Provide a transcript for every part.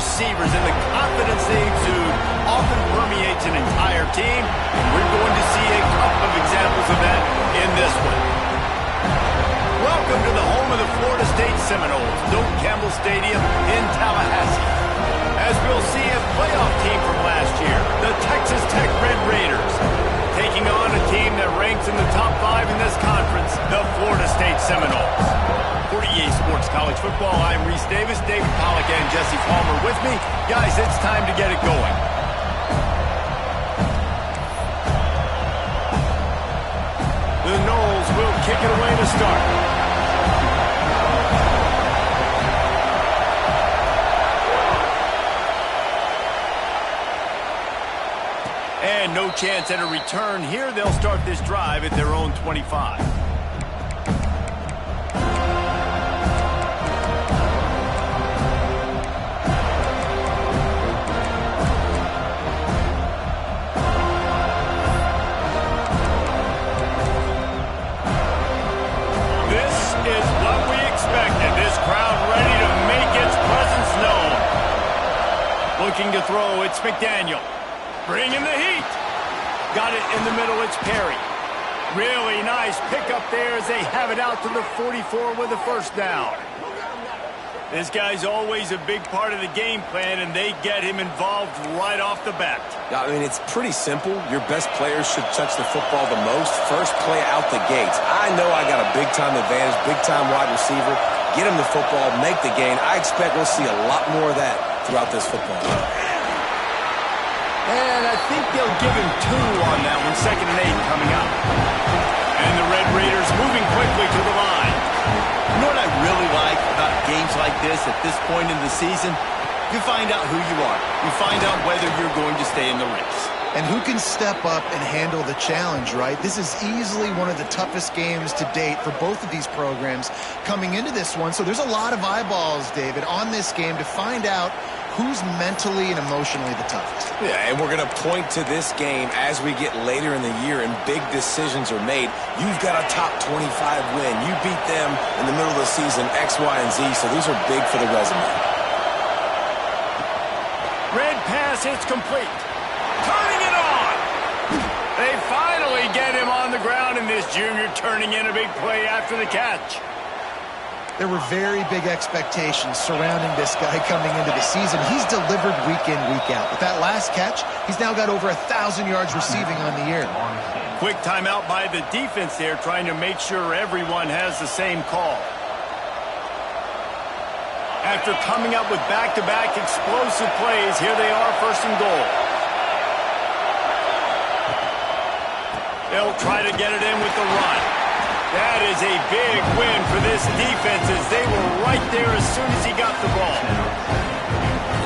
receivers, and the confidence they exude often permeates an entire team. And we're going to see a couple of examples of that in this one. Welcome to the home of the Florida State Seminoles, Doak Campbell Stadium in Tallahassee. As we'll see, a playoff team from last year, the Texas Tech Red Raiders, taking on a team that ranks in the top 5 in this conference, the Florida State Seminoles. For EA Sports College Football, I'm Reese Davis, David Pollack, and Jesse Palmer with me. Guys, it's time to get it going. The Noles will kick it away to start. And no chance at a return here. They'll start this drive at their own 25. This is what we expected. This crowd ready to make its presence known. Looking to throw, it's McDaniel. Bringing the heat. Got it in the middle, it's Perry. Really nice pickup there as they have it out to the 44 with a first down. This guy's always a big part of the game plan, and they get him involved right off the bat. I mean, it's pretty simple. Your best players should touch the football the most. First play out the gates. I know I got a big-time advantage, big-time wide receiver. Get him the football, make the gain. I expect we'll see a lot more of that throughout this football game. And I think they'll give him 2 on that one. 2nd and 8 coming up. And the Red Raiders moving quickly to the line. You know what I really like about games like this at this point in the season? You find out who you are. You find out whether you're going to stay in the race. And who can step up and handle the challenge, right? This is easily one of the toughest games to date for both of these programs coming into this one. So there's a lot of eyeballs, David, on this game to find out who's mentally and emotionally the toughest. Yeah, and we're going to point to this game as we get later in the year and big decisions are made. You've got a top 25 win. You beat them in the middle of the season, X, Y, and Z, so these are big for the resume. Red pass, it's complete. Turning it on. They finally get him on the ground, and this junior turning in a big play after the catch. There were very big expectations surrounding this guy coming into the season. He's delivered week in, week out. With that last catch, he's now got over 1,000 yards receiving on the year. Quick timeout by the defense there, trying to make sure everyone has the same call. After coming up with back-to-back explosive plays, here they are, 1st and goal. They'll try to get it in with the run. That is a big win for this defense as they were right there as soon as he got the ball.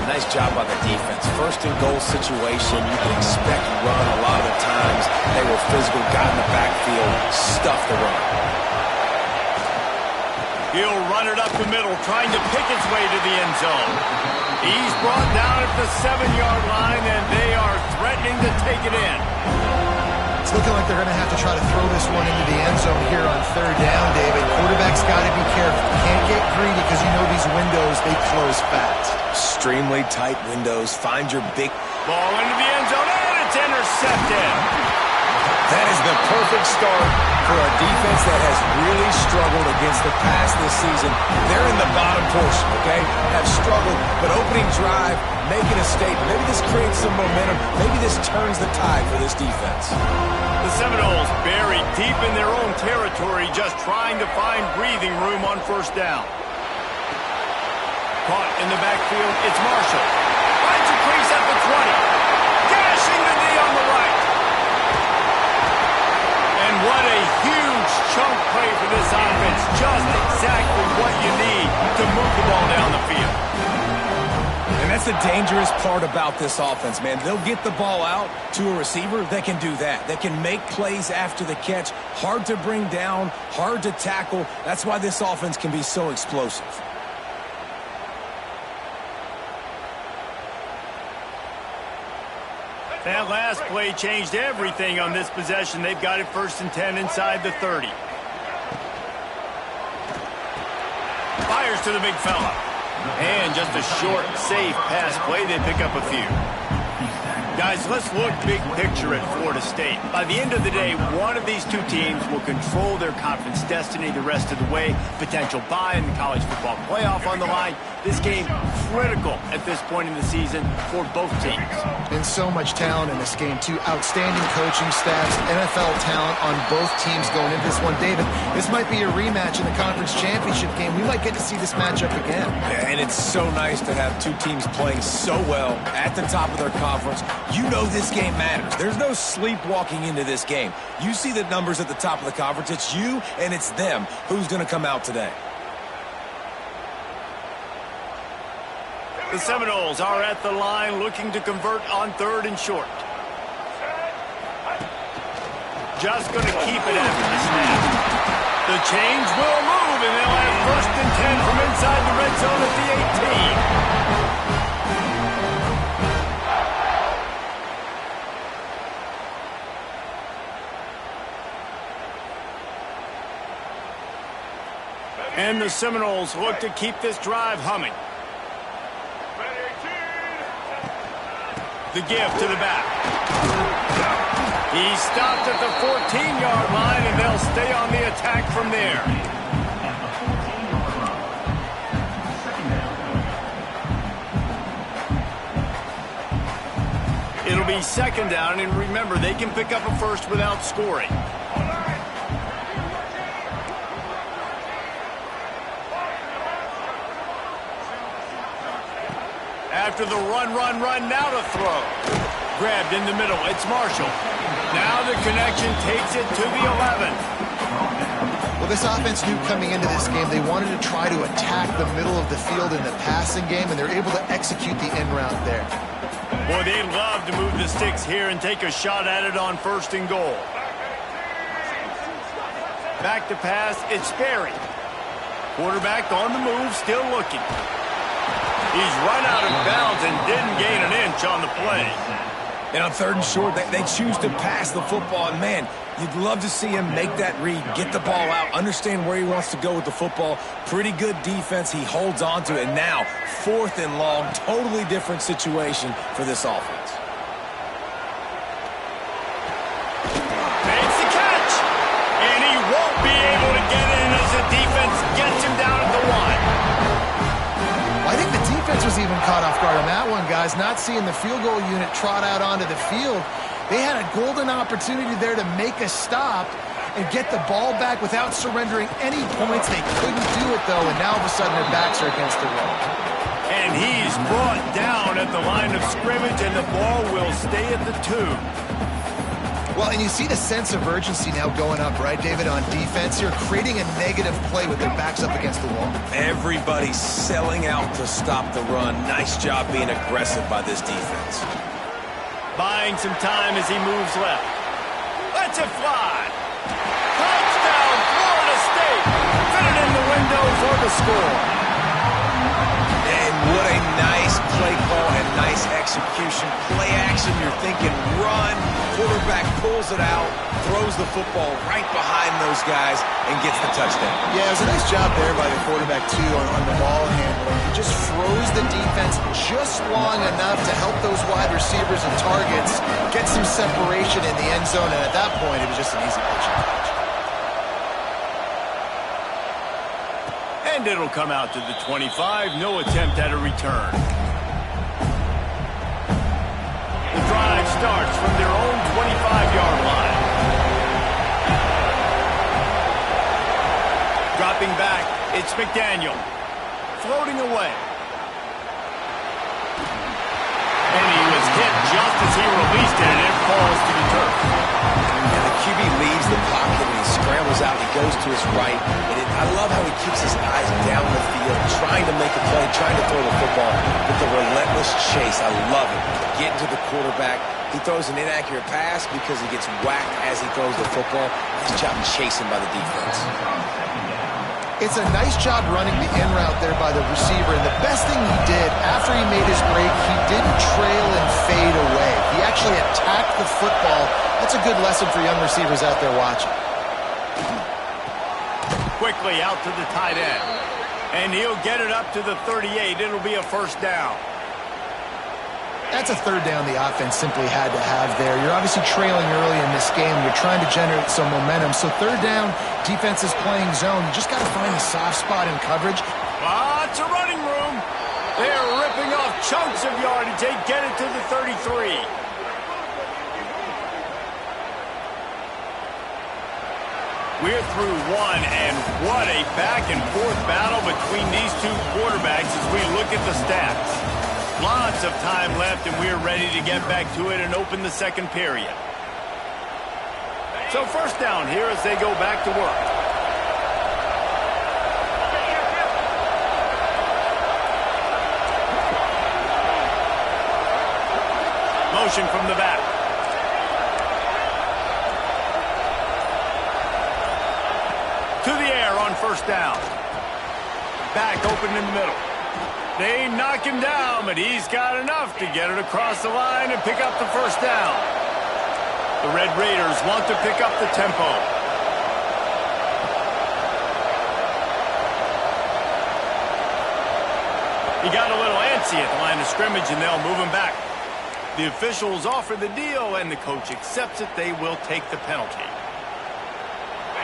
Nice job by the defense. 1st and goal situation, you can expect run a lot of the times. They were physical, got in the backfield, stuffed the run. He'll run it up the middle, trying to pick his way to the end zone. He's brought down at the 7-yard line, and they are threatening to take it in. It's looking like they're going to have to try to throw this one into the end zone here on 3rd down, David. Quarterback's got to be careful. Can't get greedy because you know these windows, they close fast. Extremely tight windows. Find your big... Ball into the end zone, and it's intercepted. That is the perfect start for a defense that has really struggled against the pass this season. They're in the bottom portion, okay? Have struggled, but opening drive, making a statement. Maybe this creates some momentum. Maybe this turns the tide for this defense. The Seminoles buried deep in their own territory, just trying to find breathing room on 1st down. Caught in the backfield, it's Marshall. Finds a crease at the 20. Dashing the D on the right. And what a huge chunk play for this offense. Just exactly what you need to move the ball down the field. And that's the dangerous part about this offense, man. They'll get the ball out to a receiver that can do that. That can make plays after the catch. Hard to bring down, hard to tackle. That's why this offense can be so explosive. That last play changed everything on this possession. They've got it 1st and 10 inside the 30. Fires to the big fella. And just a short, safe pass play. They pick up a few. Guys, let's look big picture at Florida State. By the end of the day, one of these two teams will control their conference destiny the rest of the way. Potential bye in the college football playoff on the line. This game critical at this point in the season for both teams. And so much talent in this game, too. Outstanding coaching staffs, NFL talent on both teams going into this one. David, this might be a rematch in the conference championship game. We might get to see this matchup again. Yeah, and it's so nice to have two teams playing so well at the top of their conference. You know this game matters. There's no sleepwalking into this game. You see the numbers at the top of the conference. It's you and it's them. Who's going to come out today? The Seminoles are at the line looking to convert on 3rd and short. Just going to keep it after the snap. The chains will move, and they'll have 1st and 10 from inside the red zone at the 18. And the Seminoles look to keep this drive humming. The give to the back. He stopped at the 14-yard line, and they'll stay on the attack from there. It'll be 2nd down, and remember, they can pick up a first without scoring. After the run, now to throw. Grabbed in the middle, it's Marshall. Now the connection takes it to the 11. Well, this offense knew coming into this game they wanted to try to attack the middle of the field in the passing game, and they're able to execute the end route there. Boy, they'd love to move the sticks here and take a shot at it on 1st and goal. Back to pass, it's Sperry. Quarterback on the move, still looking. He's run out of bounds and didn't gain an inch on the play. And on 3rd and short, they choose to pass the football. And, man, you'd love to see him make that read, get the ball out, understand where he wants to go with the football. Pretty good defense. He holds on to it. And now, 4th and long, totally different situation for this offense. Makes the catch. And he won't be able to get in as the defense gets him down at the 1. I think the defense was even caught off guard on that one, guys. Not seeing the field goal unit trot out onto the field. They had a golden opportunity there to make a stop and get the ball back without surrendering any points. They couldn't do it, though, and now all of a sudden their backs are against the wall. And he's brought down at the line of scrimmage, and the ball will stay at the 2. Well, and you see the sense of urgency now going up, right, David, on defense here, creating a negative play with their backs up against the wall. Everybody's selling out to stop the run. Nice job being aggressive by this defense. Buying some time as he moves left. Lets it fly. Touchdown, Florida State. Fit it in the window for the score. And what a nice play call and nice execution. Play action, you're thinking run. Quarterback pulls it out, throws the football right behind those guys, and gets the touchdown. Yeah, it was a nice job there by the quarterback, too, on the ball handling. He just froze the defense just long enough to help those wide receivers and targets get some separation in the end zone, and at that point, it was just an easy pitch. And it'll come out to the 25. No attempt at a return. The drive starts from their own 25-yard line. Dropping back, it's McDaniel. Floating away. And he was hit just as he released it, and it falls to the turf. And the QB leaves the pocket and he scrambles out. He goes to his right. And I love how he keeps his eyes down the field, trying to make a play, trying to throw the football with the relentless chase. I love it. Getting to the quarterback. He throws an inaccurate pass because he gets whacked as he throws the football. Nice job chasing by the defense. It's a nice job running the in route there by the receiver, and the best thing he did after he made his break, he didn't trail and fade away. He actually attacked the football. That's a good lesson for young receivers out there watching. Quickly out to the tight end. And he'll get it up to the 38. It'll be a first down. That's a third down the offense simply had to have there. You're obviously trailing early in this game. You're trying to generate some momentum. So third down, defense is playing zone. You just got to find the soft spot in coverage. Lots of running room. They're ripping off chunks of yardage. They get it to the 33. We're through one, and what a back-and-forth battle between these two quarterbacks as we look at the stats. Lots of time left, and we're ready to get back to it and open the second period. So first down here as they go back to work. Motion from the back. To the air on first down. Back open in the middle. They knock him down, but he's got enough to get it across the line and pick up the first down. The Red Raiders want to pick up the tempo. He got a little antsy at the line of scrimmage, and they'll move him back. The officials offer the deal, and the coach accepts it. They will take the penalty.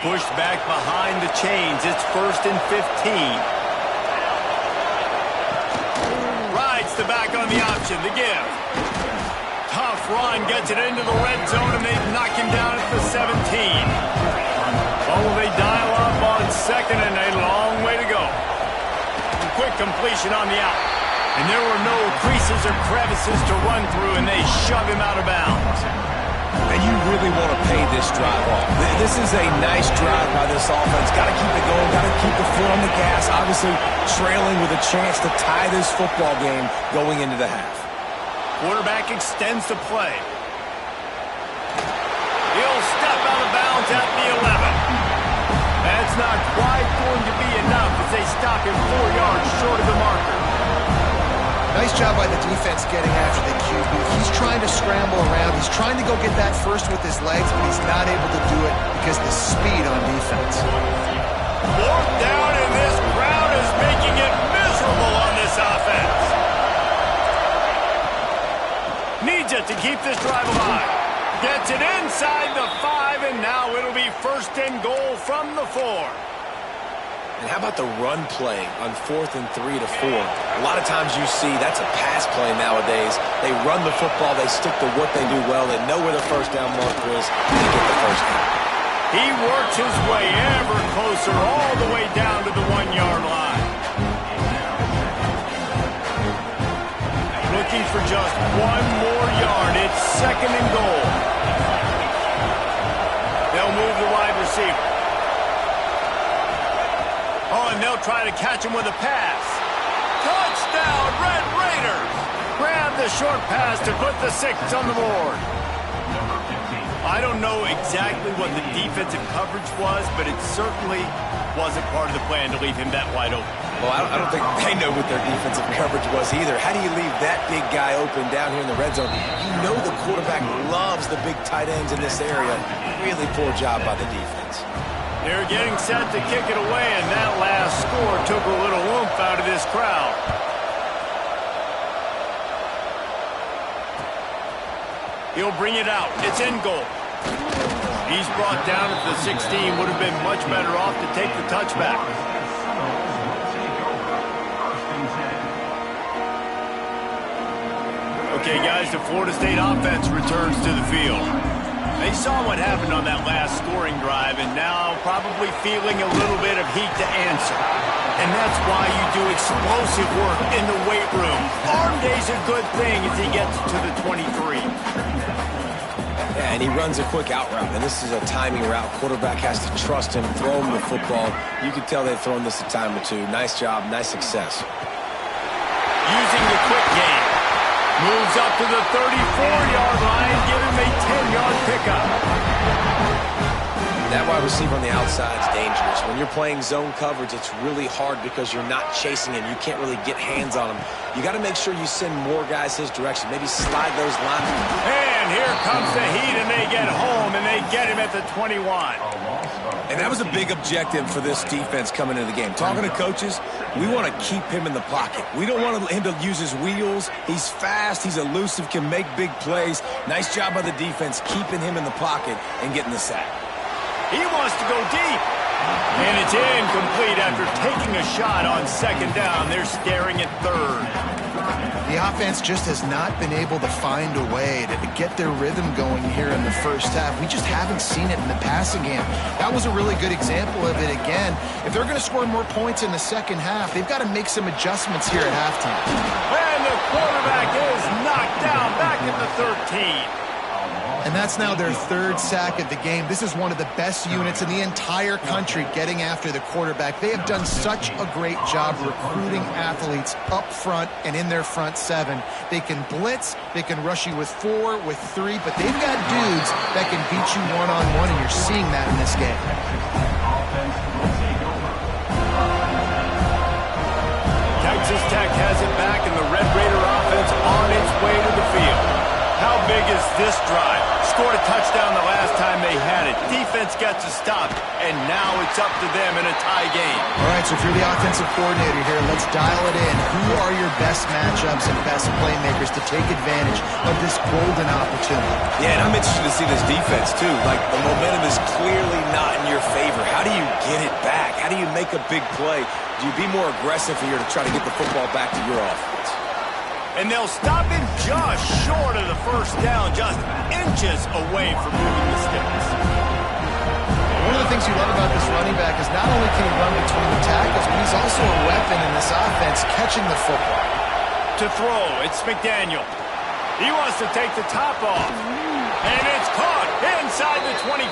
Pushed back behind the chains. It's 1st and 15. The back on the option, the give. Tough run, gets it into the red zone, and they knock him down at the 17. Oh, they dial up on second, and a long way to go. Quick completion on the out. And there were no creases or crevices to run through, and they shove him out of bounds. And you really want to pay this drive off. This is a nice drive by this offense. Got to keep it going. Got to keep the foot on the gas. Obviously, trailing with a chance to tie this football game going into the half. Quarterback extends the play. He'll step out of bounds at the 11. That's not quite going to be enough as they stop him 4 yards short of the marker. Nice job by the defense getting after the QB. He's trying to scramble around. He's trying to go get that first with his legs, but he's not able to do it because of the speed on defense. 4th down, and this crowd is making it miserable on this offense. Needs it to keep this drive alive. Gets it inside the 5, and now it'll be 1st and goal from the 4. And how about the run play on 4th and 3 to 4? A lot of times you see that's a pass play nowadays. They run the football. They stick to what they do well. They know where the first down marker is. They get the first down. He works his way ever closer all the way down to the 1-yard line. Looking for just 1 more yard. It's 2nd and goal. They'll move the wide receiver. Oh, and they'll try to catch him with a pass. Touchdown, Red Raiders! Grab the short pass to put the 6 on the board. I don't know exactly what the defensive coverage was, but it certainly wasn't part of the plan to leave him that wide open. Well, I don't think they know what their defensive coverage was either. How do you leave that big guy open down here in the red zone? You know the quarterback loves the big tight ends in this area. Really poor job by the defense. They're getting set to kick it away, and that last score took a little oomph out of this crowd. He'll bring it out. It's in goal. He's brought down at the 16. Would have been much better off to take the touchback. Okay, guys, the Florida State offense returns to the field. They saw what happened on that last scoring drive, and now probably feeling a little bit of heat to answer. And that's why you do explosive work in the weight room. Arm day's a good thing as he gets to the 23. Yeah, and he runs a quick out route, and this is a timing route. Quarterback has to trust him, throw him the football. You can tell they've thrown this a time or two. Nice job, nice success. Using the quick game. Moves up to the 34-yard line, give him a 10-yard pickup. That wide receiver on the outside is dangerous. When you're playing zone coverage, it's really hard because you're not chasing him. You can't really get hands on him. You got to make sure you send more guys his direction. Maybe slide those lines. And here comes the heat, and they get home, and they get him at the 21. And that was a big objective for this defense coming into the game. Talking to coaches, we want to keep him in the pocket. We don't want him to use his wheels. He's fast. He's elusive, can make big plays. Nice job by the defense keeping him in the pocket and getting the sack. He wants to go deep. And it's incomplete after taking a shot on second down. They're staring at third. The offense just has not been able to find a way to get their rhythm going here in the first half. We just haven't seen it in the passing game. That was a really good example of it again. If they're going to score more points in the second half, they've got to make some adjustments here at halftime. And the quarterback is knocked down back at the 13. And that's now their third sack of the game. This is one of the best units in the entire country getting after the quarterback. They have done such a great job recruiting athletes up front and in their front seven. They can blitz, they can rush you with 4, with 3, but they've got dudes that can beat you one-on-one, and you're seeing that in this game. Texas Tech has it back, and the Red Raider offense on its way to the field. How big is this drive? Scored a touchdown the last time they had it. Defense gets a stop, and now it's up to them in a tie game. All right, so if you're the offensive coordinator here, let's dial it in. Who are your best matchups and best playmakers to take advantage of this golden opportunity? Yeah, and I'm interested to see this defense, too. Like, the momentum is clearly not in your favor. How do you get it back? How do you make a big play? Do you be more aggressive here to try to get the football back to your offense? And they'll stop him just short of the first down, just inches away from moving the sticks. One of the things you love about this running back is not only can he run between the tackles, but he's also a weapon in this offense catching the football. To throw, it's McDaniel. He wants to take the top off. And it's caught inside the 25.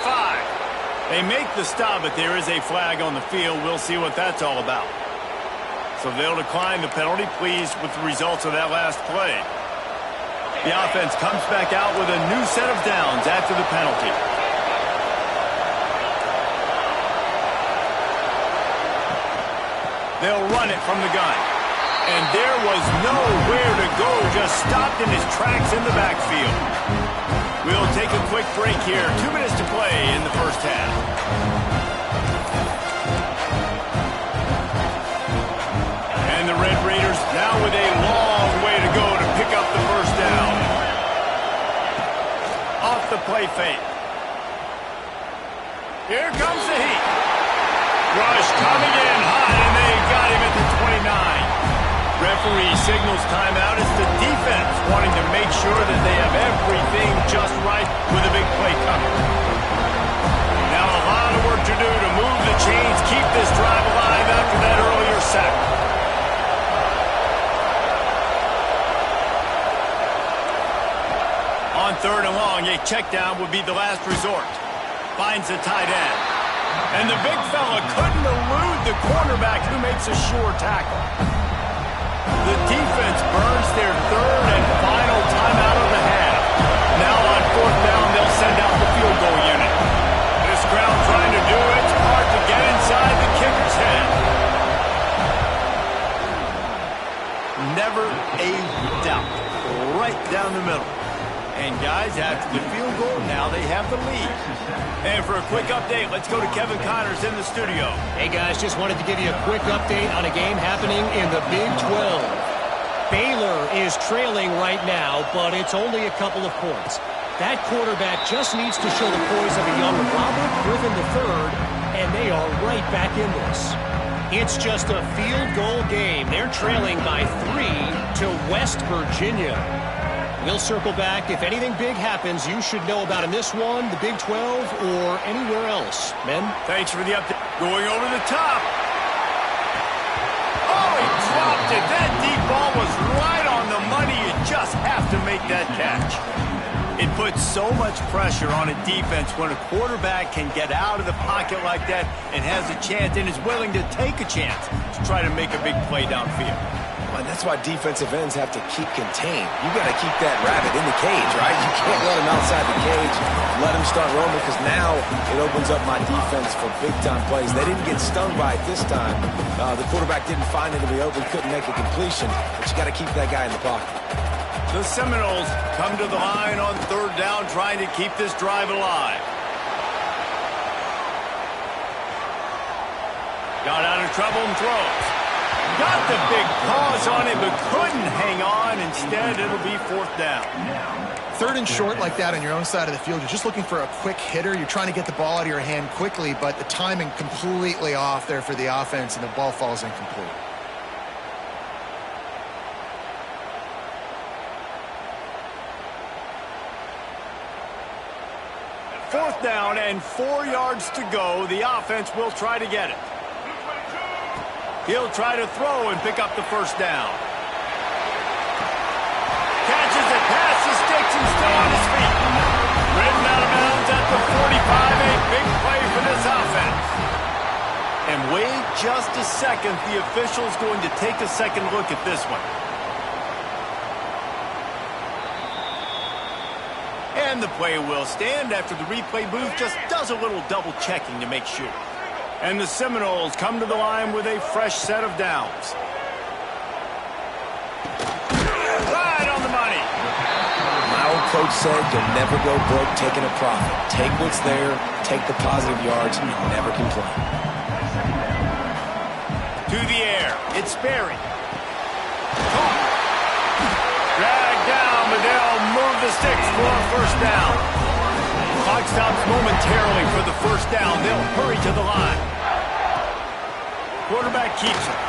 They make the stop, but there is a flag on the field. We'll see what that's all about. So they'll decline the penalty, pleased with the results of that last play. The offense comes back out with a new set of downs after the penalty. They'll run it from the gun. And there was nowhere to go, just stopped in his tracks in the backfield. We'll take a quick break here. 2 minutes to play in the first half. The Red Raiders now with a long way to go to pick up the first down. Off the play fake. Here comes the heat. Rush coming in hot, and they got him at the 29. Referee signals timeout. It's the defense wanting to make sure that they have everything just right with a big play coming. Now a lot of work to do to move the chains, keep this drive alive after that earlier sack. On third and long, a check down would be the last resort. Finds the tight end. And the big fella couldn't elude the cornerback who makes a sure tackle. The defense burns their third and final timeout of the half. Now on fourth down, they'll send out the field goal unit. This crowd trying to do its part to get inside the kicker's head. Never a doubt. Right down the middle. And guys, after the field goal, now they have the lead. And for a quick update, let's go to Kevin Connors in the studio. Hey guys, just wanted to give you a quick update on a game happening in the Big 12. Baylor is trailing right now, but it's only a couple of points. That quarterback just needs to show the poise of a young Robert Griffin III, and they are right back in this. It's just a field goal game. They're trailing by 3 to West Virginia. We'll circle back. If anything big happens, you should know about in this one, the Big 12, or anywhere else. Men? Thanks for the update. Going over the top. Oh, he dropped it. That deep ball was right on the money. You just have to make that catch. It puts so much pressure on a defense when a quarterback can get out of the pocket like that and has a chance and is willing to take a chance to try to make a big play downfield. And that's why defensive ends have to keep contained. You got to keep that rabbit in the cage, right? You can't let him outside the cage. let him start roaming because now it opens up my defense for big-time plays. They didn't get stung by it this time. The quarterback didn't find it to be open, couldn't make a completion, but you got to keep that guy in the pocket. The Seminoles come to the line on third down, trying to keep this drive alive. Got out of trouble and throws. Got the big pause on it, but couldn't hang on. Instead, it'll be fourth down. Third and short like that on your own side of the field, you're just looking for a quick hitter. You're trying to get the ball out of your hand quickly, but the timing completely off there for the offense, and the ball falls incomplete. Fourth down and 4 yards to go. The offense will try to get it. He'll try to throw and pick up the first down. Catches it past the sticks and still on his feet. Ridden out of bounds at the 45. A big play for this offense. And wait just a second. The official's going to take a second look at this one. And the play will stand after the replay booth just does a little double checking to make sure. And the Seminoles come to the line with a fresh set of downs. Right on the money. My old coach said you'll never go broke taking a profit. Take what's there, take the positive yards, and never complain. To the air. It's Sperry. Caught. Dragged down, but they'll move the sticks for a first down. Clock stops momentarily for the first down. They'll hurry to the line. Quarterback keeps it.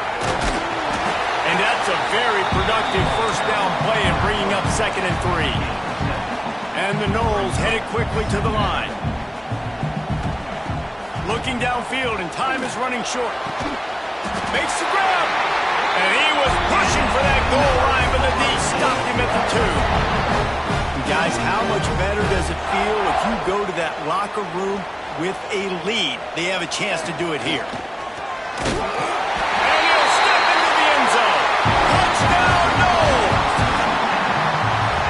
And that's a very productive first down play in bringing up 2nd and 3. And the Noles headed quickly to the line. Looking downfield, and time is running short. Makes the grab. And he was pushing for that goal line, but the D stopped him at the 2. Guys, how much better does it feel if you go to that locker room with a lead? They have a chance to do it here. And he'll step into the end zone. Touchdown, Noles!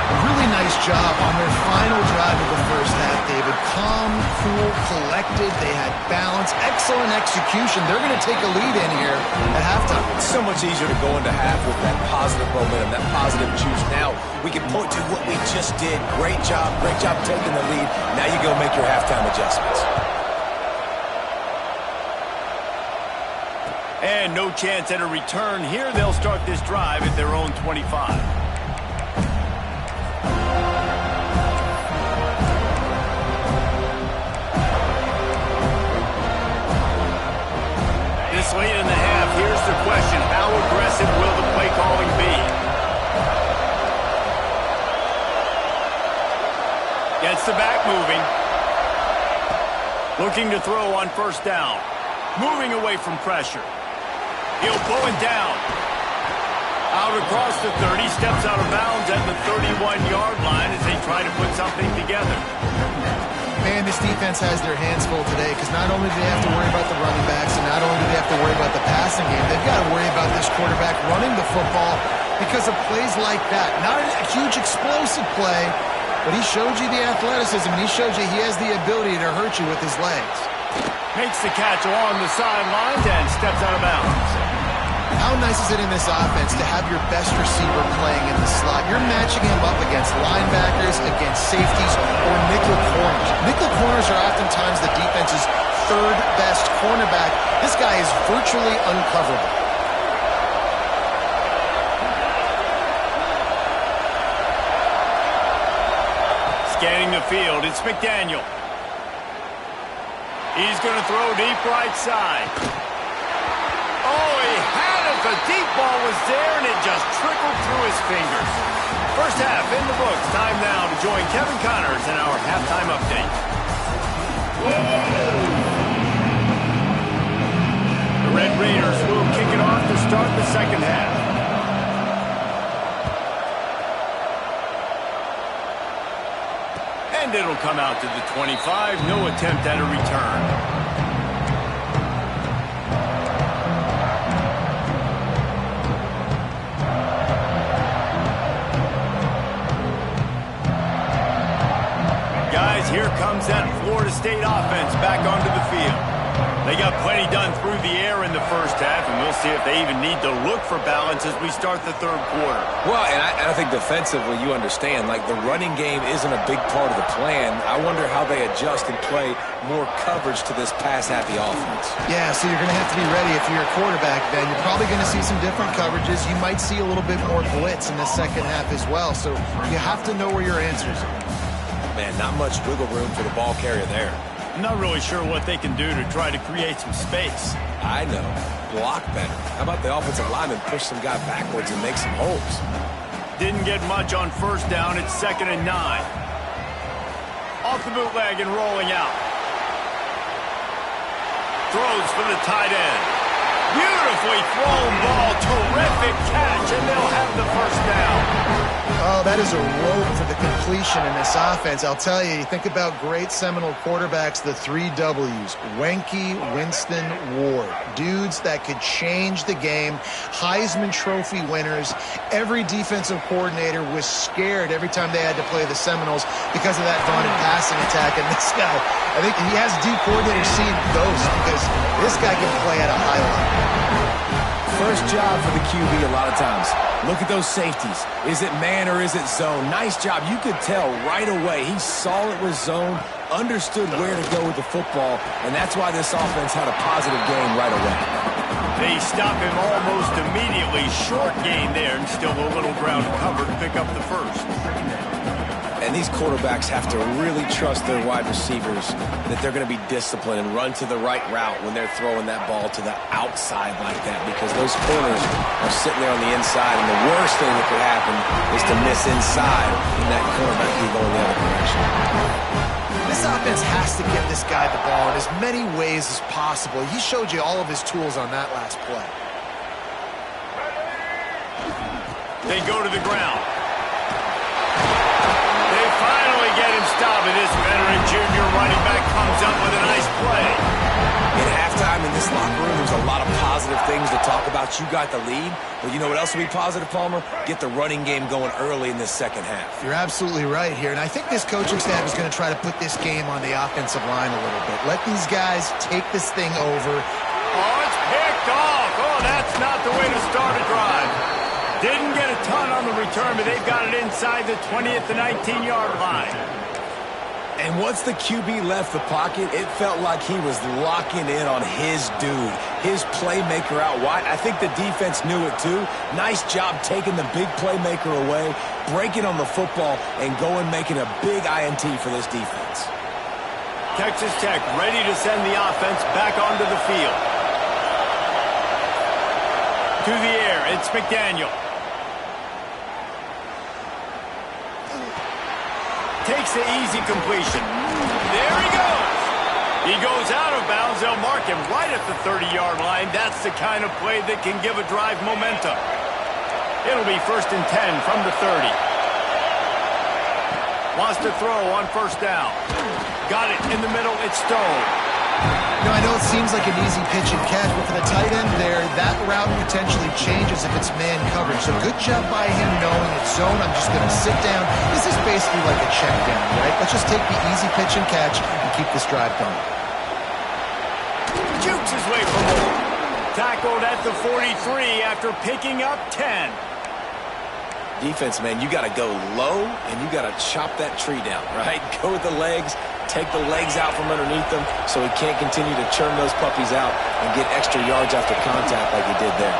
A really nice job on their final drive of the first half, David. Calm, cool, collected. They had balance. Excellent execution. They're going to take a lead in here at halftime. It's so much easier to go into half with that positive momentum, that positive juice. Now we can point to what we just did. Great job taking the lead. Now you go make your halftime adjustments. And no chance at a return here. They'll start this drive at their own 25. This late in the half, here's the question. How aggressive will the play calling be? Gets the back moving. Looking to throw on first down. Moving away from pressure. He'll pull it down. Out across the 30, steps out of bounds at the 31-yard line as they try to put something together. Man, this defense has their hands full today because not only do they have to worry about the running backs and not only do they have to worry about the passing game, they've got to worry about this quarterback running the football because of plays like that. Not a huge explosive play, but he showed you the athleticism and he showed you he has the ability to hurt you with his legs. Makes the catch along the sidelines and steps out of bounds. How nice is it in this offense to have your best receiver playing in the slot? You're matching him up against linebackers, against safeties, or nickel corners. Nickel corners are oftentimes the defense's third best cornerback. This guy is virtually uncoverable. Scanning the field, it's McDaniel. He's going to throw deep right side. Oh, he had it. The deep ball was there, and it just trickled through his fingers. First half in the books. Time now to join Kevin Connors in our halftime update. The Red Raiders will kick it off to start the second half. And it'll come out to the 25. No attempt at a return. Here comes comes that Florida State offense back onto the field. They got plenty done through the air in the first half, and we'll see if they even need to look for balance as we start the third quarter. Well, and I think defensively, you understand, like the running game isn't a big part of the plan. I wonder how they adjust and play more coverage to this pass-happy offense. Yeah, so you're going to have to be ready if you're a quarterback, Ben. You're probably going to see some different coverages. You might see a little bit more blitz in the second half as well, so you have to know where your answers are. Man, not much wiggle room for the ball carrier there. I'm not really sure what they can do to try to create some space. I know. Block better. How about the offensive lineman push some guy backwards and make some holes? Didn't get much on first down. It's 2nd and 9. Off the bootleg and rolling out. Throws for the tight end. Beautifully thrown ball. Terrific catch, and they'll have the first down. Oh, that is a rope for the completion in this offense. I'll tell you, you think about great Seminole quarterbacks, the 3 W's, Wenke, Winston, Ward. Dudes that could change the game, Heisman Trophy winners. Every defensive coordinator was scared every time they had to play the Seminoles because of that vaunted passing attack. And this guy, I think he has D coordinator seeing ghosts because this guy can play at a high level. First job for the QB a lot of times. Look at those safeties. Is it man or is it zone? Nice job. You could tell right away. He saw it was zone, understood where to go with the football, and that's why this offense had a positive game right away. They stop him almost immediately. Short gain there, and still a little ground cover to pick up the first. And these quarterbacks have to really trust their wide receivers that they're going to be disciplined and run to the right route when they're throwing that ball to the outside like that, because those corners are sitting there on the inside, and the worst thing that could happen is to miss inside and that cornerback be going the other direction. This offense has to get this guy the ball in as many ways as possible. He showed you all of his tools on that last play. They go to the ground. Finally get him stopped, and this veteran junior running back comes up with a nice play. In halftime in this locker room, there's a lot of positive things to talk about. You got the lead, but you know what else will be positive, Palmer? Get the running game going early in this second half. You're absolutely right here, and I think this coaching staff is going to try to put this game on the offensive line a little bit. Let these guys take this thing over. Oh, it's picked off. Oh, that's not the way to start a drive. Didn't get a ton on the return, but they've got it inside the 20th to 19-yard line. And once the QB left the pocket, it felt like he was locking in on his dude, his playmaker out wide. I think the defense knew it too. Nice job taking the big playmaker away, breaking on the football, and going making a big INT for this defense. Texas Tech ready to send the offense back onto the field. To the air, it's McDaniel. Takes the easy completion. There he goes. He goes out of bounds. They'll mark him right at the 30-yard line. That's the kind of play that can give a drive momentum. It'll be 1st and 10 from the 30. Wants to throw on first down. Got it in the middle. It's Stone. Now, I know it seems like an easy pitch and catch, but for the tight end there, that route potentially changes if it's man coverage. So good job by him knowing it's zone. I'm just going to sit down. This is basically like a check down, right? Let's just take the easy pitch and catch and keep this drive going. Jukes his way for more. Tackled at the 43 after picking up 10. Defense, man, you got to go low, and you got to chop that tree down, right? Go with the legs. Take the legs out from underneath them so he can't continue to churn those puppies out and get extra yards after contact like he did there.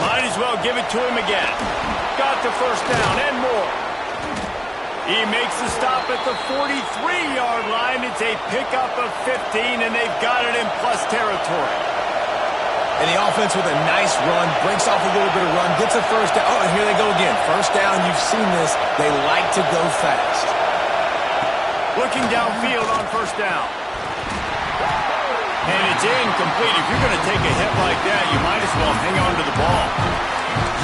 Might as well give it to him again. Got the first down and more. He makes the stop at the 43-yard line. It's a pickup of 15, and they've got it in plus territory. And the offense with a nice run, breaks off a little bit of run, gets a first down. Oh, and here they go again. First down, you've seen this. They like to go fast. Looking downfield on first down. And it's incomplete. If you're going to take a hit like that, you might as well hang on to the ball.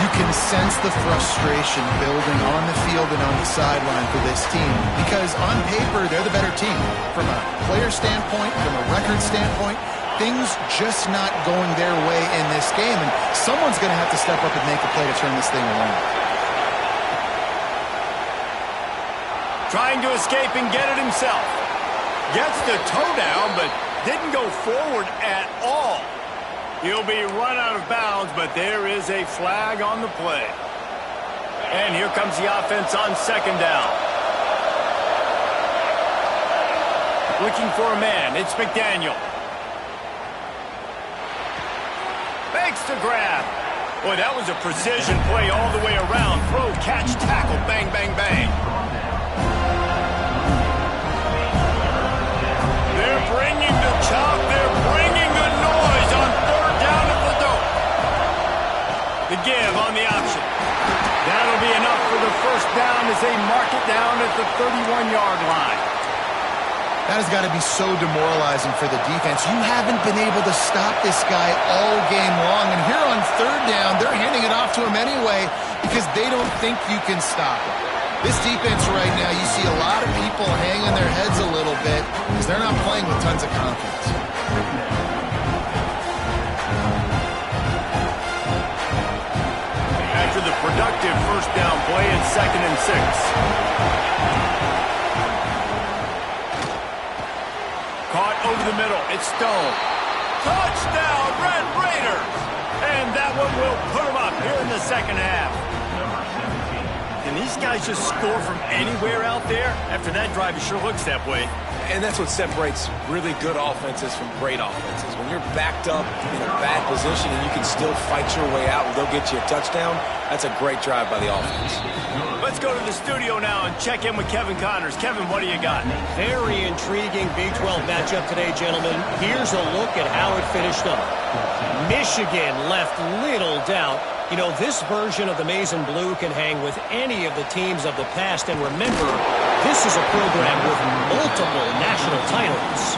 You can sense the frustration building on the field and on the sideline for this team because on paper, they're the better team. From a player standpoint, from a record standpoint, things just not going their way in this game, and someone's going to have to step up and make a play to turn this thing around. Trying to escape and get it himself. Gets the toe down, but didn't go forward at all. He'll be run out of bounds, but there is a flag on the play. And here comes the offense on second down. Looking for a man. It's McDaniel. Makes the grab. Boy, that was a precision play all the way around. Throw, catch, tackle, bang, bang, bang. They're bringing the chop. They're bringing the noise on third down at the dope. The give on the option. That'll be enough for the first down as they mark it down at the 31-yard line. That has got to be so demoralizing for the defense. You haven't been able to stop this guy all game long. And here on third down, they're handing it off to him anyway because they don't think you can stop him. This defense right now, you see a lot of people hanging their heads a little bit because they're not playing with tons of confidence. After the productive first down play, it's 2nd and 6. Caught over the middle. It's Stone. Touchdown, Red Raiders! And that one will put them up here in the second half. Can these guys just score from anywhere out there? After that drive, it sure looks that way. And that's what separates really good offenses from great offenses. When you're backed up in a bad position and you can still fight your way out and they'll get you a touchdown, that's a great drive by the offense. Let's go to the studio now and check in with Kevin Connors. Kevin, what do you got? Very intriguing Big 12 matchup today, gentlemen. Here's a look at how it finished up. Michigan left little doubt. You know, this version of the Maize and Blue can hang with any of the teams of the past. And remember, this is a program with multiple national titles.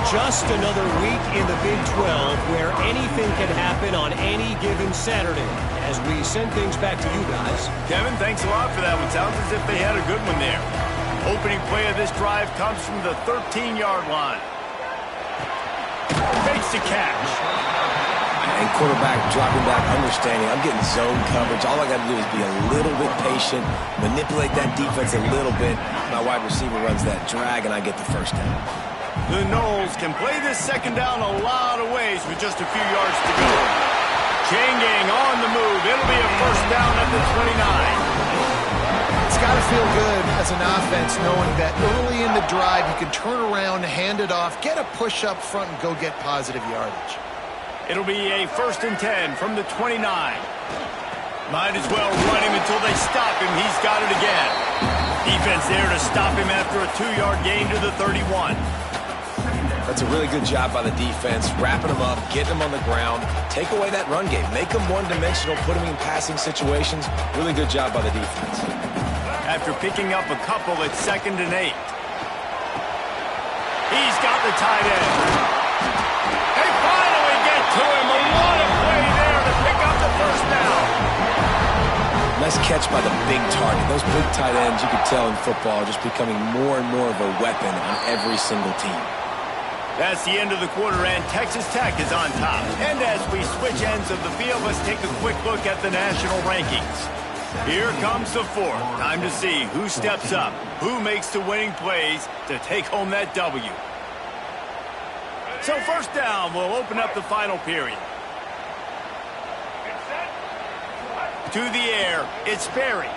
Just another week in the Big 12 where anything can happen on any given Saturday. As we send things back to you guys. Kevin, thanks a lot for that one. Sounds as if they had a good one there. Opening play of this drive comes from the 13-yard line. Makes the catch. And quarterback dropping back, understanding I'm getting zone coverage. All I got to do is be a little bit patient, manipulate that defense a little bit. My wide receiver runs that drag, and I get the first down. The Noles can play this second down a lot of ways with just a few yards to go. Chain gang on the move. It'll be a first down at the 29. It's got to feel good as an offense knowing that early in the drive you can turn around, hand it off, get a push up front, and go get positive yardage. It'll be a 1st and 10 from the 29. Might as well run him until they stop him. He's got it again. Defense there to stop him after a 2-yard gain to the 31. That's a really good job by the defense, wrapping them up, getting them on the ground, take away that run game, make them one-dimensional, put them in passing situations. Really good job by the defense. After picking up a couple, it's 2nd and 8. He's got the tight end. They finally get to him. What a play there to pick up the first down. Nice catch by the big target. Those big tight ends, you could tell in football, are just becoming more and more of a weapon on every single team. That's the end of the quarter, and Texas Tech is on top. And as we switch ends of the field, let's take a quick look at the national rankings. Here comes the fourth. Time to see who steps up, who makes the winning plays to take home that W. So first down, we'll open up the final period. To the air, it's Berry.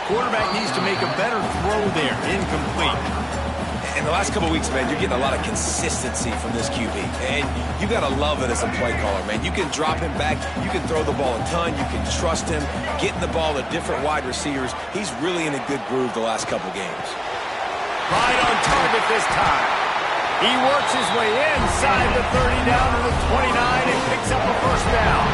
Quarterback needs to make a better throw there, incomplete. In the last couple of weeks, man, you're getting a lot of consistency from this QB. And you got to love it as a play caller, man. You can drop him back. You can throw the ball a ton. You can trust him. Getting the ball to different wide receivers. He's really in a good groove the last couple games. Right on target this time. He works his way inside the 30 down to the 29 and picks up a first down.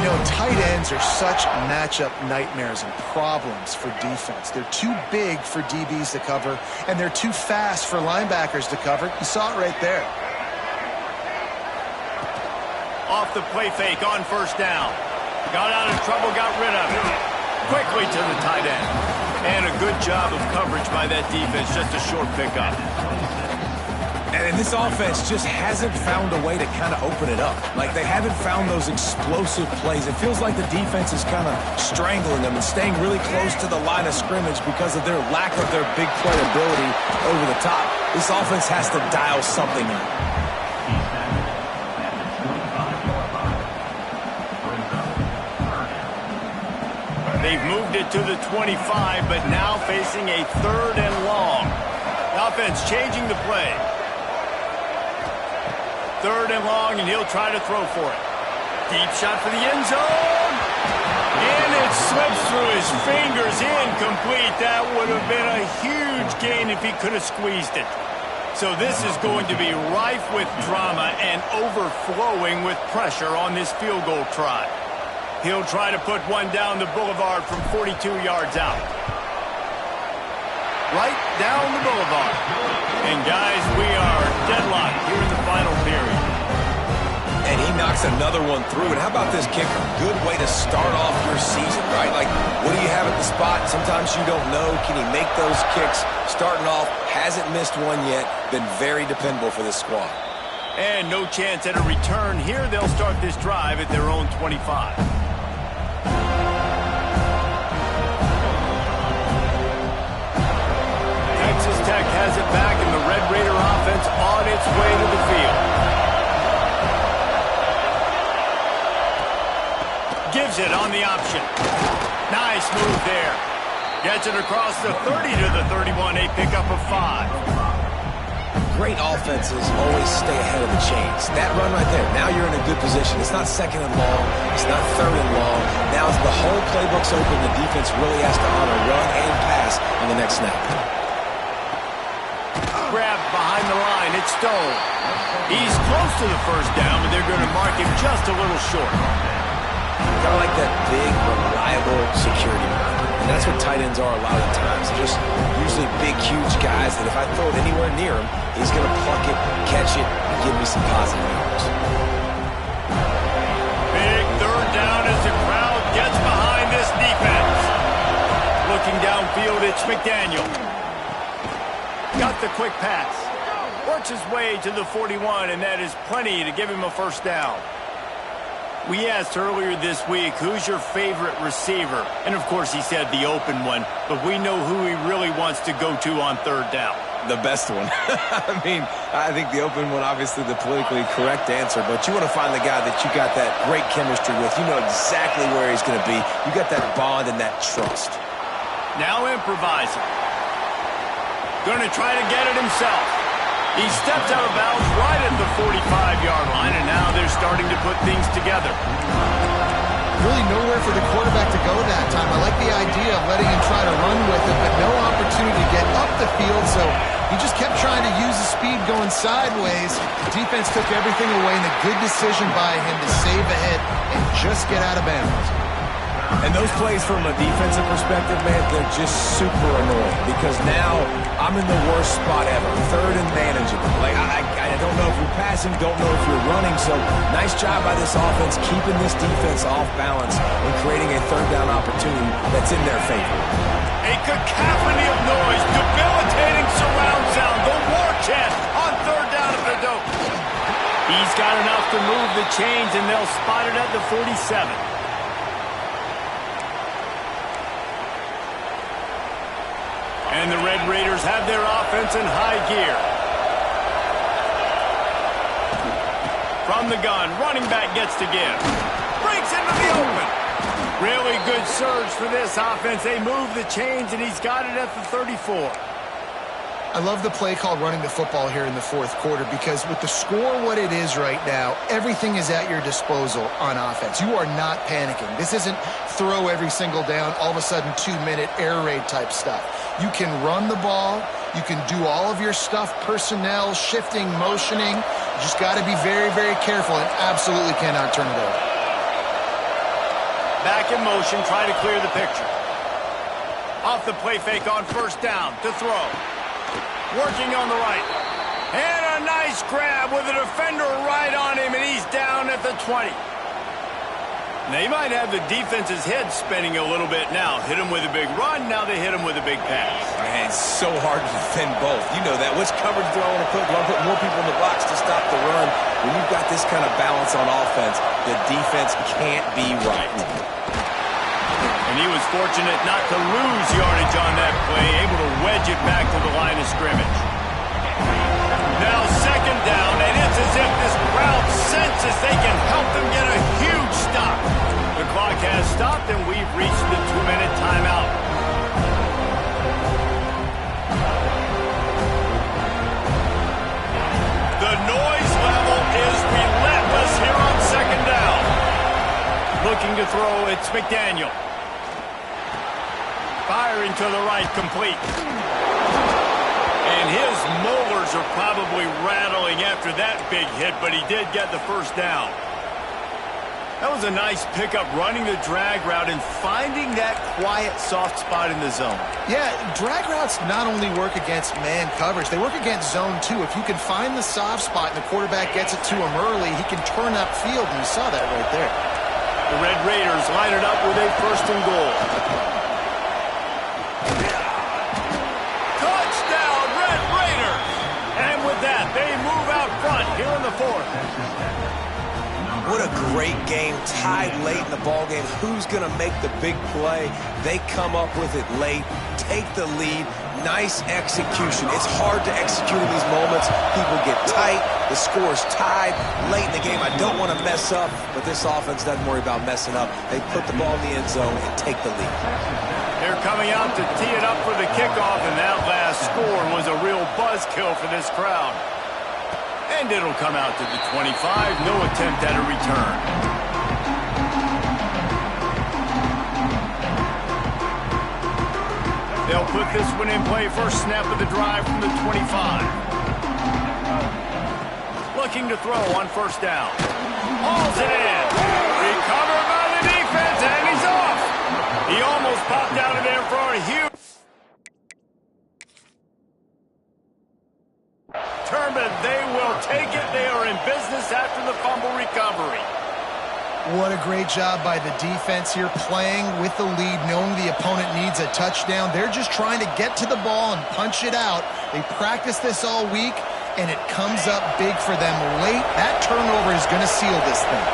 You know, tight ends are such matchup nightmares and problems for defense. They're too big for DBs to cover, and they're too fast for linebackers to cover. You saw it right there. Off the play fake on first down. Got out of trouble, got rid of it. Quickly to the tight end. And a good job of coverage by that defense, just a short pickup. And this offense just hasn't found a way to kind of open it up. Like, they haven't found those explosive plays. It feels like the defense is kind of strangling them and staying really close to the line of scrimmage because of their lack of their big play ability over the top. This offense has to dial something up. They've moved it to the 25, but now facing a 3rd and long. The offense changing the play. 3rd and long, and he'll try to throw for it. Deep shot for the end zone. And it slips through his fingers, incomplete. That would have been a huge gain if he could have squeezed it. So this is going to be rife with drama and overflowing with pressure on this field goal try. He'll try to put one down the boulevard from 42 yards out. Right down the boulevard. And guys, we are deadlocked here in the final period. And he knocks another one through. And how about this kicker? Good way to start off your season, right? Like, what do you have at the spot? Sometimes you don't know. Can he make those kicks? Starting off, hasn't missed one yet. Been very dependable for this squad. And no chance at a return here. They'll start this drive at their own 25. Texas Tech has it back, and the Red Raider offense on its way to the field. Gives it on the option. Nice move there. Gets it across the 30 to the 31, a pickup of 5. Great offenses always stay ahead of the chains. That run right there, now you're in a good position. It's not 2nd and long. It's not 3rd and long. Now as the whole playbook's open, the defense really has to honor run and pass on the next snap. Grabbed behind the line. It's Stone. He's close to the 1st down, but they're going to mark him just a little short. Kind of like that big, reliable security mark. And that's what tight ends are a lot of times. They're just usually big, huge guys that if I throw it anywhere near him, he's going to pluck it, catch it, and give me some positive yards. Big 3rd down as the crowd gets behind this defense. Looking downfield, it's McDaniel. Got the quick pass. Works his way to the 41, and that is plenty to give him a 1st down. We asked earlier this week, who's your favorite receiver? And, of course, he said the open one, but we know who he really wants to go to on 3rd down. The best one. I mean, I think the open one, obviously the politically correct answer, but you want to find the guy that you got that great chemistry with. You know exactly where he's going to be. You got that bond and that trust. Now improvising. Going to try to get it himself. He steps out of bounds right at the 45-yard line, and now they're starting to put things together. Really nowhere for the quarterback to go that time. I like the idea of letting him try to run with it, but no opportunity to get up the field, so he just kept trying to use the speed going sideways. The defense took everything away, and a good decision by him to save a hit and just get out of bounds. And those plays from a defensive perspective, man, they're just super annoying because now I'm in the worst spot ever, 3rd and manageable. Like, I don't know if you're passing, don't know if you're running, so nice job by this offense keeping this defense off balance and creating a 3rd down opportunity that's in their favor. A cacophony of noise, debilitating surround sound, the war chant on 3rd down if they don't. He's got enough to move the chains, and they'll spot it at the 47. And the Red Raiders have their offense in high gear. From the gun, running back gets to give. Breaks into the open. Really good surge for this offense. They move the chains, and he's got it at the 34. I love the play called running the football here in the 4th quarter because with the score what it is right now, everything is at your disposal on offense. You are not panicking. This isn't throw every single down, all of a sudden 2-minute air raid type stuff. You can run the ball. You can do all of your stuff, personnel, shifting, motioning. You just got to be very, very careful and absolutely cannot turn it over. Back in motion, try to clear the picture. Off the play fake on 1st down to throw. Working on the right. And a nice grab with a defender right on him, and he's down at the 20. They might have the defense's head spinning a little bit now. Hit them with a big run, now they hit them with a big pass. Man, it's so hard to defend both. You know that. Which coverage do I want to put? Do I put more people in the box to stop the run? When you've got this kind of balance on offense, the defense can't be right. And he was fortunate not to lose yardage on that play, able to wedge it back to the line of scrimmage. Now second down, and it's as if this crowd senses they can help them get a huge stop. The clock has stopped, and we've reached the 2-minute timeout. The noise level is relentless here on second down. Looking to throw, it's McDaniel. Firing to the right, complete. And his molars are probably rattling after that big hit, but he did get the first down. That was a nice pickup, running the drag route and finding that quiet, soft spot in the zone. Yeah, drag routes not only work against man coverage, they work against zone too. If you can find the soft spot and the quarterback gets it to him early, he can turn upfield, and you saw that right there. The Red Raiders line it up with a 1st and goal. Touchdown, Red Raiders! And with that, they move out front here in the 4th. What a great game, tied late in the ballgame. Who's going to make the big play? They come up with it late, take the lead. Nice execution. It's hard to execute in these moments. People get tight. The score's tied late in the game. I don't want to mess up, but this offense doesn't worry about messing up. They put the ball in the end zone and take the lead. They're coming out to tee it up for the kickoff, and that last score was a real buzzkill for this crowd. And it'll come out to the 25. No attempt at a return. They'll put this one in play. First snap of the drive from the 25. Looking to throw on 1st down. Hauls it in. Recovered by the defense, and he's off. He almost popped out of there for a huge... Determined they will take it. They are in business after the fumble recovery. What a great job by the defense here, playing with the lead, knowing the opponent needs a touchdown. They're just trying to get to the ball and punch it out. They practiced this all week, and it comes up big for them late. That turnover is going to seal this thing.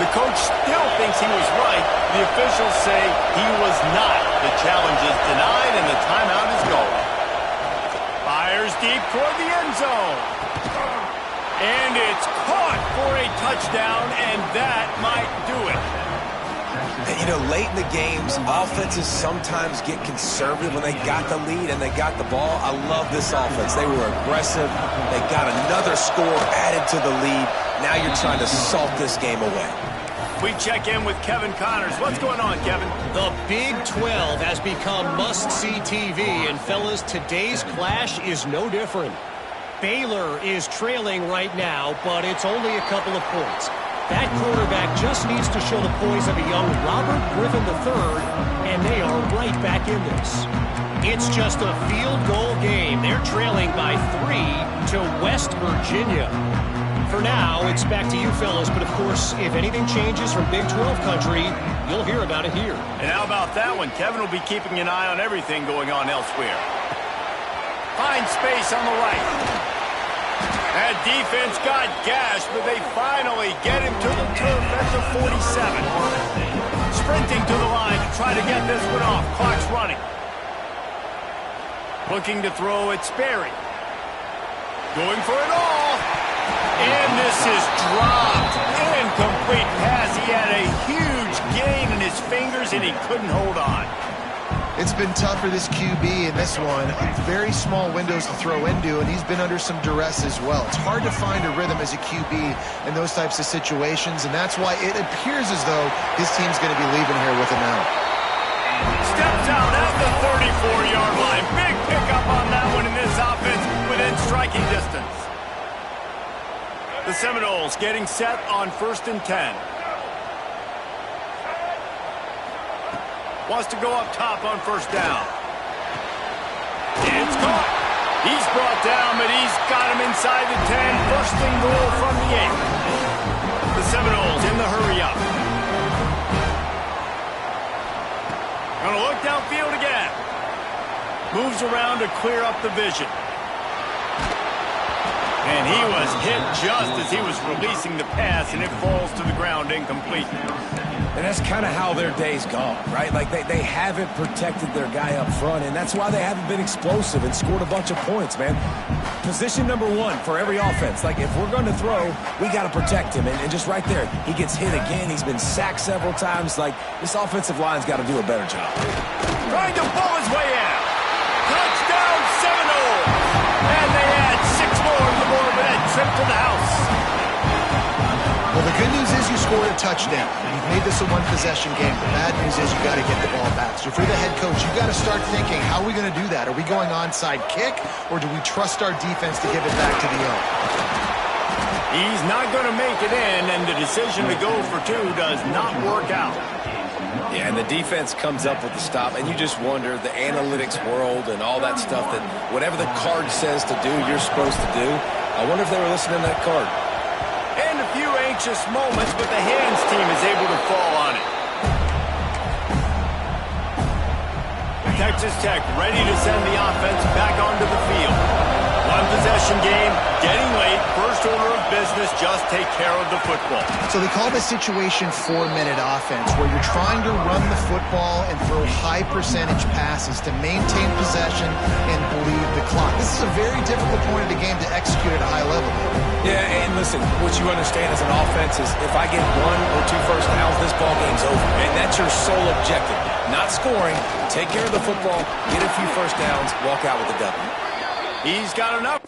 The coach still thinks he was right. The officials say he was not. The challenge is denied, and the timeout is gone. Fires deep toward the end zone. And it's caught for a touchdown, and that might do it. And, you know, late in the games, offenses sometimes get conservative when they got the lead and they got the ball. I love this offense. They were aggressive. They got another score added to the lead. Now you're trying to salt this game away. We check in with Kevin Connors. What's going on, Kevin? The Big 12 has become must-see TV, and fellas, today's clash is no different. Baylor is trailing right now, but it's only a couple of points. That quarterback just needs to show the poise of a young Robert Griffin III, and they are right back in this. It's just a field goal game. They're trailing by 3 to West Virginia. For now, it's back to you fellas, but of course, if anything changes from Big 12 country, you'll hear about it here. And how about that one? Kevin will be keeping an eye on everything going on elsewhere. Finds space on the right. That defense got gashed, but they finally get him to the turf at the 47. Sprinting to the line to try to get this one off. Clock's running. Looking to throw, it's Sperry. Going for it all. And this is dropped. Incomplete pass. He had a huge gain in his fingers, and he couldn't hold on. It's been tough for this QB in this one. Very small windows to throw into, and he's been under some duress as well. It's hard to find a rhythm as a QB in those types of situations, and that's why it appears as though his team's going to be leaving here with him out. Steps out at the 34-yard line. Big pickup on that one in this offense within striking distance. The Seminoles getting set on 1st and 10. Wants to go up top on 1st down. It's caught. He's brought down, but he's got him inside the 10. 1st and goal from the 8. The Seminoles in the hurry up. downfield again. Moves around to clear up the vision. And he was hit just as he was releasing the pass, and it falls to the ground incomplete. And that's kind of how their day's gone, right? Like, they haven't protected their guy up front, and that's why they haven't been explosive and scored a bunch of points, man. Position number one for every offense. Like, if we're going to throw, we got to protect him. And just right there, he gets hit again. He's been sacked several times. Like, this offensive line's got to do a better job. Trying to pull his way out. Touchdown, Seminoles. And they add 6 more to the board with that trip to the house. Well, the good news is you scored a touchdown. You've made this a one-possession game. The bad news is you got to get the ball back. So if you're the head coach, you got to start thinking, how are we going to do that? Are we going onside kick, or do we trust our defense to give it back to the O? He's not going to make it in, and the decision to go for 2 does not work out. Yeah, and the defense comes up with the stop, and you just wonder, the analytics world and all that stuff, that whatever the card says to do, you're supposed to do. I wonder if they were listening to that card. And a few anxious moments, but the hands team is able to fall on it. Texas Tech ready to send the offense back onto the field. One-possession game, getting late. First order of business, just take care of the football. So they call this situation 4-minute offense, where you're trying to run the football and throw high-percentage passes to maintain possession and bleed the clock. This is a very difficult point of the game to execute at a high level. Yeah, and listen, what you understand as an offense is if I get 1 or 2 first downs, this ball game's over. And that's your sole objective. Not scoring, take care of the football, get a few first downs, walk out with a W. He's got enough.